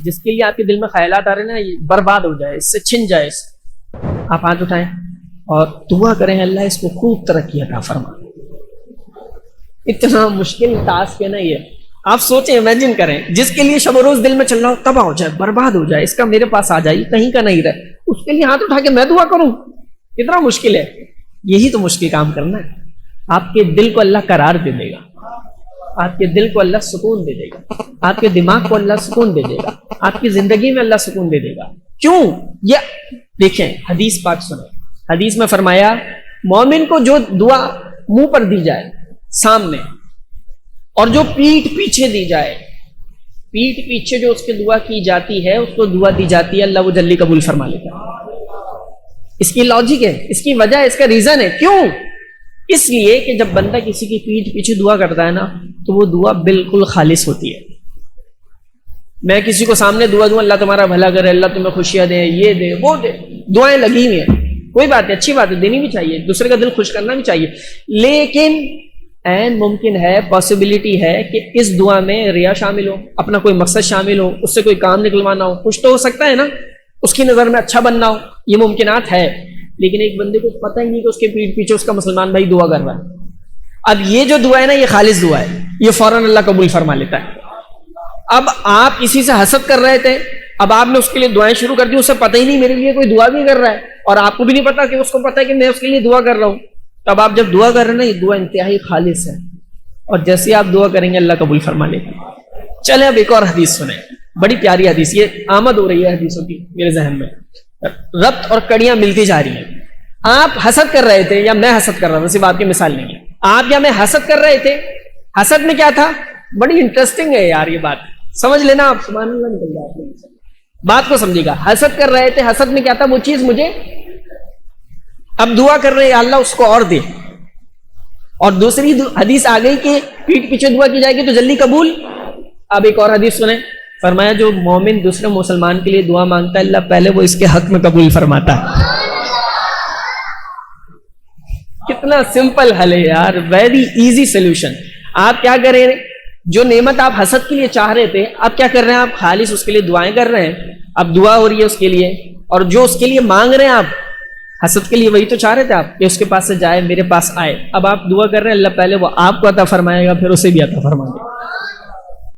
جس کے لیے آپ کے دل میں خیالات آ رہے ہیں نا یہ برباد ہو جائے، اس سے چھن جائے، آپ ہاتھ اٹھائیں اور دعا کریں اللہ اس کو خوب ترقی عطا فرما۔ اتنا مشکل ٹاسک ہے نا یہ، آپ سوچیں، امیجن کریں، جس کے لیے شب و روز دل میں چل رہا ہو تباہ ہو جائے، برباد ہو جائے، اس کا میرے پاس آ جائے، کہیں کا نہیں رہے، اس کے لیے ہاتھ اٹھا کے میں دعا کروں، کتنا مشکل ہے۔ یہی تو مشکل کام کرنا ہے۔ آپ کے دل کو اللہ قرار دے دے گا، آپ کے دل کو اللہ سکون دے دے گا، آپ کے دماغ کو اللہ سکون دے دے گا، آپ کی زندگی میں اللہ سکون دے دے گا۔ کیوں؟ یہ دیکھیں حدیث پاک سنیں، حدیث میں فرمایا مومن کو جو دعا منہ پر دی جائے سامنے اور جو پیٹھ پیچھے دی جائے، پیٹھ پیچھے جو اس کی دعا کی جاتی ہے اس کو دعا دی جاتی ہے، اللہ وہ جلدی قبول فرما لیتا ہے۔ اس کی لاجک ہے، اس کی وجہ ہے، اس کا ریزن ہے۔ کیوں؟ اس لیے کہ جب بندہ کسی کی پیٹھ پیچھے دعا کرتا ہے نا تو وہ دعا بالکل خالص ہوتی ہے۔ میں کسی کو سامنے دعا دوں اللہ تمہارا بھلا کرے، اللہ تمہیں خوشیاں دے، یہ دے وہ دے، دعائیں لگی ہوئی ہیں، کوئی بات ہے، اچھی بات ہے، دینی بھی چاہیے، دوسرے کا دل خوش کرنا بھی چاہیے، لیکن این ممکن ہے، پاسبلٹی ہے کہ اس دعا میں ریا شامل ہو، اپنا کوئی مقصد شامل ہو، اس سے کوئی کام نکلوانا ہو، کچھ تو ہو سکتا ہے نا، اس کی نظر میں اچھا بننا ہو، یہ ممکنات ہے۔ لیکن ایک بندے کو پتہ ہی نہیں کہ اس کے پیٹھ پیچھے اس کا مسلمان بھائی دعا کر رہا ہے۔ اب یہ جو دعا ہے نا یہ خالص دعا ہے، یہ فوراً اللہ قبول فرما لیتا ہے۔ اب آپ کسی سے حسد کر رہے تھے، اب آپ نے اس کے لیے دعائیں شروع کر دی، اسے پتہ ہی نہیں میرے لیے کوئی دعا بھی کر رہا ہے، اور آپ کو بھی نہیں پتا کہ اس کو پتہ ہے کہ میں اس کے لیے دعا کر رہا ہوں۔ تب آپ جب دعا کر رہے ہیں نا یہ دعا انتہائی خالص ہے، اور جیسے آپ دعا کریں گے اللہ قبول فرما لیتا ہے۔ چلیں اب ایک اور حدیث سنیں، بڑی پیاری حدیث، یہ آمد ہو رہی ہے حدیثوں کی میرے ذہن میں، ربط اور کڑیاں ملتی جا رہی ہیں۔ آپ حسد کر رہے تھے یا میں حسد کر رہا تھا، صرف آپ کی مثال نہیں ہے، آپ یا میں حسد کر رہے تھے، حسد میں کیا تھا؟ بڑی انٹرسٹنگ ہے یار یہ بات، سمجھ لینا آپ، سبحان اللہ نکل جائے آپ بات کو سمجھے گا۔ حسد کر رہے تھے، حسد میں کیا تھا؟ وہ چیز مجھے، اب دعا کر رہے ہیں اللہ اس کو اور دے، اور دوسری حدیث آ گئی کہ پیٹھ پیچھے دعا کی جائے گی تو جلدی قبول۔ اب ایک اور حدیث سنیں، فرمایا جو مومن دوسرے مسلمان کے لیے دعا مانگتا ہے اللہ پہلے وہ اس کے حق میں قبول فرماتا ہے۔ کتنا سمپل حل ہے یار، ویری ایزی سولوشن۔ آپ کیا کریں، جو نعمت آپ حسد کے لیے چاہ رہے تھے آپ کیا کر رہے ہیں؟ آپ خالص اس کے لیے دعائیں کر رہے ہیں، اب دعا ہو رہی ہے اس کے لیے، اور جو اس کے لیے مانگ رہے ہیں آپ حسد کے لیے وہی تو چاہ رہے تھے آپ کہ اس کے پاس سے جائے میرے پاس آئے، اب آپ دعا کر رہے ہیں اللہ پہلے وہ آپ کو عطا فرمائے گا پھر اسے بھی عطا فرمائے گا۔